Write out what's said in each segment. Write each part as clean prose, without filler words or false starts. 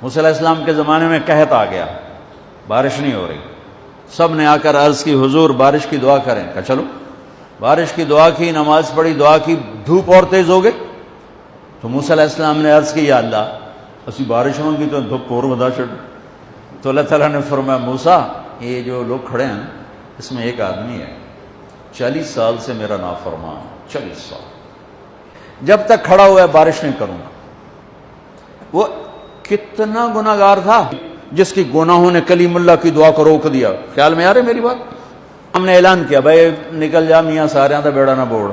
موسیٰ علیہ السلام کے زمانے میں قحط آ گیا، بارش نہیں ہو رہی، سب نے آ کر عرض کی حضور بارش کی دعا کریں، کہا چلو بارش کی دعا کی، نماز پڑھی، دعا کی، دھوپ اور تیز ہو گئی تو موسیٰ علیہ السلام نے عرض کی یا اللہ اسی بارش ہوں گی تو دھوپ اور بدا چڑھ، تو اللہ تعالیٰ نے فرمایا موسیٰ یہ جو لوگ کھڑے ہیں اس میں ایک آدمی ہے 40 سال سے میرا نافرمان، 40 سال جب تک کھڑا ہوا ہے بارش نہیں کروں گا۔ وہ کتنا گناہ گار تھا جس کی گناہوں نے کلیم اللہ کی دعا کو روک دیا۔ خیال میں آ رہے میری بات؟ ہم نے اعلان کیا بھائی نکل جا میاں سارے دا بیڑا نہ بوڑ،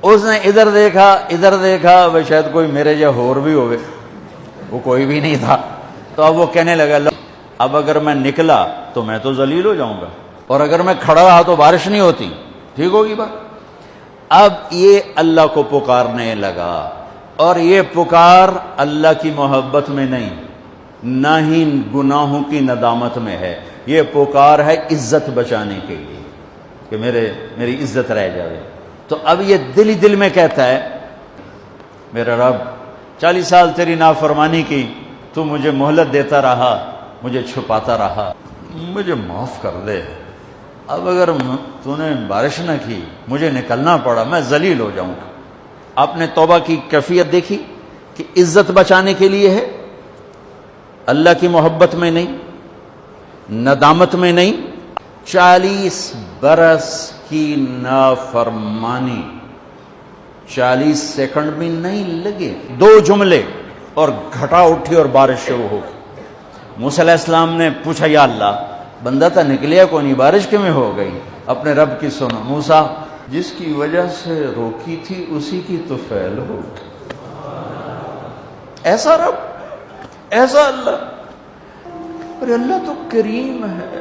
اس نے ادھر دیکھا وہ شاید کوئی میرے جا ہور بھی ہوئے، وہ کوئی بھی نہیں تھا، تو اب وہ کہنے لگا اب اگر میں نکلا تو میں تو ذلیل ہو جاؤں گا، اور اگر میں کھڑا رہا تو بارش نہیں ہوتی، ٹھیک ہوگی بات؟ اب یہ اللہ کو پکارنے لگا، اور یہ پکار اللہ کی محبت میں نہیں، نہ ہی گناہوں کی ندامت میں ہے، یہ پکار ہے عزت بچانے کے لیے کہ میری عزت رہ جائے۔ تو اب یہ دل ہی دل میں کہتا ہے میرا رب 40 سال تیری نافرمانی کی، تو مجھے مہلت دیتا رہا، مجھے چھپاتا رہا، مجھے معاف کر دے، اب اگر تو نے بارش نہ کی مجھے نکلنا پڑا میں ذلیل ہو جاؤں گا۔ آپ نے توبہ کی کیفیت دیکھی کہ عزت بچانے کے لیے ہے، اللہ کی محبت میں نہیں، ندامت میں نہیں۔ 40 برس کی نافرمانی 40 سیکنڈ بھی نہیں لگے، 2 جملے اور گھٹا اٹھی اور بارش شروع ہو گئی۔ موسیٰ علیہ السلام نے پوچھا یا اللہ بندہ تھا نکلیا کو نہیں، بارش کیوں میں ہو گئی؟ اپنے رب کی سنو، موسیٰ جس کی وجہ سے روکی تھی اسی کی تو فعل ہو۔ ایسا رب، ایسا اللہ، اور اللہ تو کریم ہے،